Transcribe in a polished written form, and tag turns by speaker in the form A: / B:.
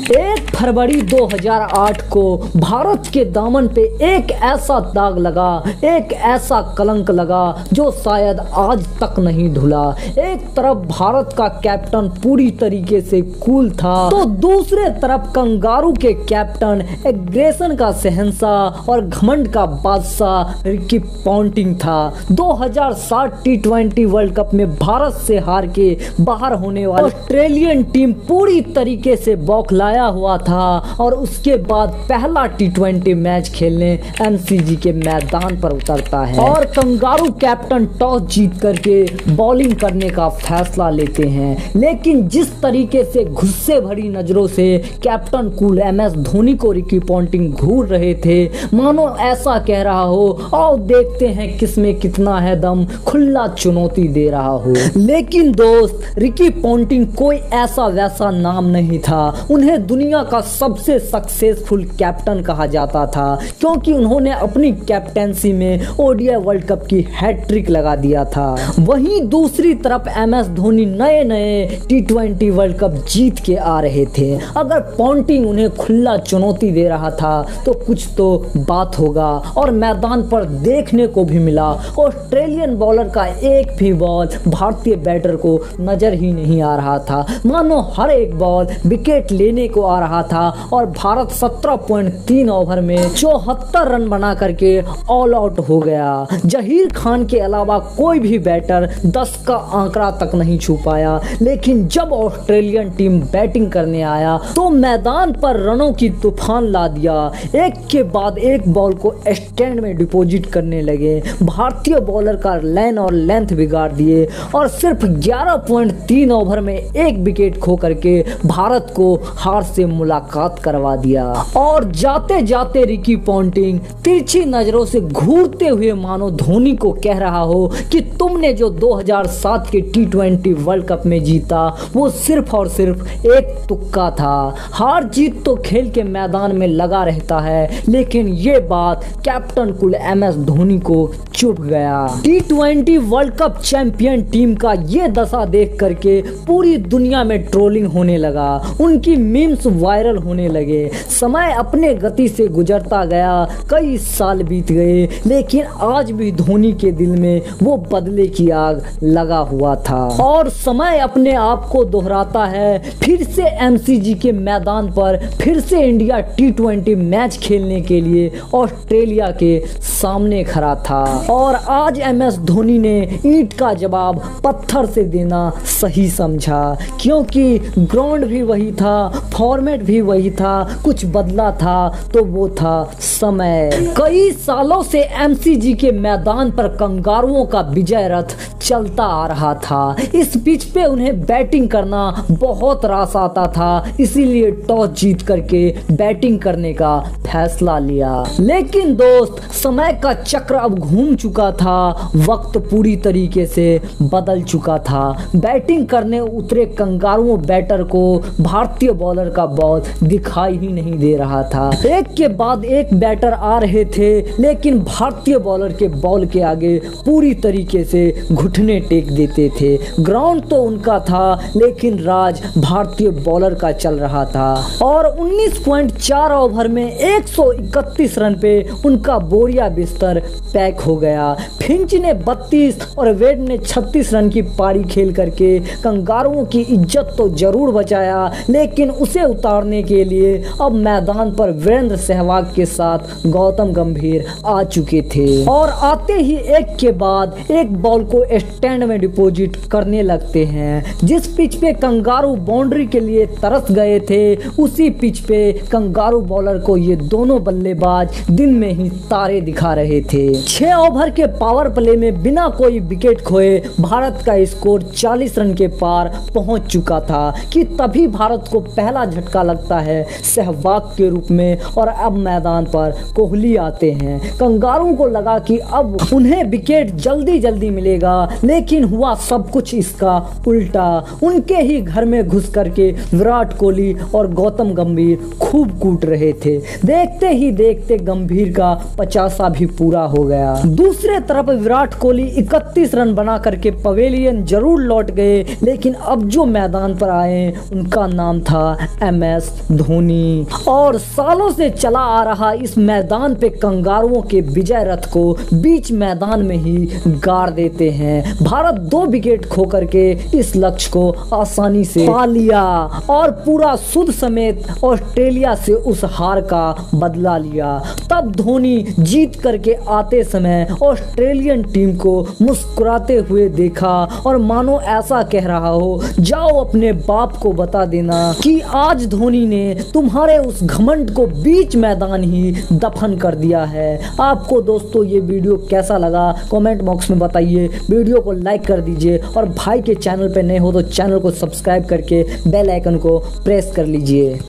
A: 1 फरवरी 2008 को भारत के दामन पे एक ऐसा दाग लगा, एक ऐसा कलंक लगा जो शायद आज तक नहीं धुला। एक तरफ भारत का कैप्टन पूरी तरीके से कूल था, तो दूसरे तरफ कंगारू के कैप्टन एग्रेशन का शहंशाह और घमंड का बादशाह रिकी पॉन्टिंग था। 2007 T20 वर्ल्ड कप में भारत से हार के बाहर होने वाली ऑस्ट्रेलियन टीम पूरी तरीके से बौखलाया हुआ था और उसके बाद पहला T20 मैच खेलने MCG के मैदान पर उतरता है और कंगारू कैप्टन टॉस जीत करके बॉलिंग करने का फैसला लेते हैं। लेकिन जिस तरीके से गुस्से भरी नजरों से कैप्टन कूल MS धोनी को रिकी पॉन्टिंग घूर रहे थे, मानो ऐसा कह रहा हो आओ देखते हैं किसमें कितना है दम, खुला चुनौती दे रहा हो। लेकिन दोस्त, रिकी पॉन्टिंग कोई ऐसा वैसा नाम नहीं था। उन्हें दुनिया का सबसे सक्सेसफुल कैप्टन कहा जाता था क्योंकि उन्होंने अपनी कैप्टेंसी में ODI वर्ल्ड कप की हैट्रिक लगा दिया था। वहीं दूसरी तरफ MS धोनी नए नए T20 वर्ल्ड कप जीत के आ रहे थे। अगर पॉन्टिंग उन्हें खुला चुनौती दे रहा था तो कुछ तो बात होगा और मैदान पर देखने को भी मिला ऑस्ट्रेलियन बॉलर का एक भी बॉल भारतीय बैटर को नजर ही नहीं आ रहा था। मानो हर एक बॉल विकेट लेने को आ रहा था और भारत 17.3 ओवर में 74 रन बना करके ऑल आउट हो गया। जहीर खान के अलावा कोई भी बैटर 10 का आंकड़ा तक नहीं छू पाया। लेकिन जब ऑस्ट्रेलियन टीम बैटिंग करने आया तो मैदान पर रनों की तूफान ला दिया। एक के बाद एक बॉल को स्टैंड में डिपॉजिट करने लगे। भारतीय बॉलर का लाइन और लेंथ बिगाड़ दिए और सिर्फ 11.3 ओवर में एक विकेट खो करके भारत को हार से मुलाकात करवा दिया। और जाते जाते रिकी पॉन्टिंग तिरछी नजरों से घूरते हुए मानो धोनी को कह रहा हो कि तुमने जो 2007 के T20 वर्ल्ड कप में जीता वो सिर्फ और सिर्फ एक तुक्का था। हार जीत तो खेल के मैदान में लगा रहता है, लेकिन ये बात कैप्टन कुल MS धोनी को चुभ गया। T20 world cup champion team का ये दशा देख करके पूरी दुनिया में ट्रोलिंग होने लगा, उनकी मीम्स वायरल होने लगे। समय अपने गति से गुजरता गया, कई साल बीत गए, लेकिन आज भी धोनी के दिल में वो बदले की आग लगा हुआ था और समय अपने आप को दोहराता है। फिर से MCG के मैदान पर फिर से इंडिया T20 मैच खेलने के लिए ऑस्ट्रेलिया के सामने खड़ा था और आज MS धोनी ने ईंट का जवाब पत्थर से देना सही समझा क्योंकि ग्राउंड भी वही था, फॉर्मेट भी वही था, कुछ बदला था तो वो था समय। कई सालों से MCG के मैदान पर कंगारुओं का विजय रथ चलता आ रहा था। इस पिच पे उन्हें बैटिंग करना बहुत रास आता था, इसीलिए टॉस जीत करके बैटिंग करने का फैसला लिया। लेकिन दोस्त, समय का चक्र अब घूम चुका था, वक्त पूरी तरीके से बदल चुका था। बैटिंग करने उतरे कंगारुओं बैटर को भारतीय बॉलर का बॉल दिखाई ही नहीं दे रहा था। एक के बाद एक बैटर आ रहे थे, लेकिन भारतीय बॉलर के बॉल के आगे पूरी तरीके से घुटने टेक देते थे। ग्राउंड तो उनका था, लेकिन राज भारतीय बॉलर का चल रहा था और 19.4 ओवर में 131 रन पे उनका बोरिया बिस्तर पैक हो गया। फिंच ने 32 और वेड ने 36 रन की पारी खेल करके कंगारुओं की इज्जत तो जरूर बचाया, लेकिन उसे उतारने के लिए अब मैदान पर वीरेंद्र सहवाग के साथ गौतम गंभीर आ चुके थे और आते ही एक के बाद एक बॉल को स्टैंड में डिपॉजिट करने लगते हैं। जिस पिच पे कंगारू बाउंड्री के लिए तरस गए थे, उसी पिच पे कंगारू बॉलर को ये दोनों बल्लेबाज दिन में ही तारे दिखा रहे थे। 6 ओवर के पावर प्ले में बिना कोई विकेट खोए भारत का स्कोर 40 रन के पार पहुंच चुका था कि तभी भारत को पहला झटका लगता है सहवाग के रूप में और अब मैदान पर कोहली आते हैं। कंगारू को लगा कि अब उन्हें विकेट जल्दी जल्दी मिलेगा, लेकिन हुआ सब कुछ इसका उल्टा। उनके ही घर में घुस करके विराट कोहली और गौतम गंभीर खूब कूट रहे थे। देखते ही देखते गंभीर का 50 भी पूरा हो गया। दूसरे तरफ विराट कोहली 31 रन बना करके पवेलियन जरूर लौट गए, लेकिन अब जो मैदान पर आए उनका नाम था MS धोनी। और सालों से चला आ रहा इस मैदान पे कंगारुओं के विजय रथ को बीच मैदान में ही गाड़ देते हैं। भारत 2 विकेट खो करके इस लक्ष्य को आसानी से पा लिया और पूरा सुध समेत ऑस्ट्रेलिया से उस हार का बदला लिया। तब धोनी जीत करके आते समय ऑस्ट्रेलियन टीम को मुस्कुराते हुए देखा और मानो ऐसा कह रहा हो, जाओ अपने बाप को बता देना कि आज धोनी ने तुम्हारे उस घमंड को बीच मैदान ही दफन कर दिया है। आपको दोस्तों ये वीडियो कैसा लगा कमेंट बॉक्स में बताइए। वीडियो को लाइक कर दीजिए और भाई के चैनल पे नए हो तो चैनल को सब्सक्राइब करके बेल आइकन को प्रेस कर लीजिए।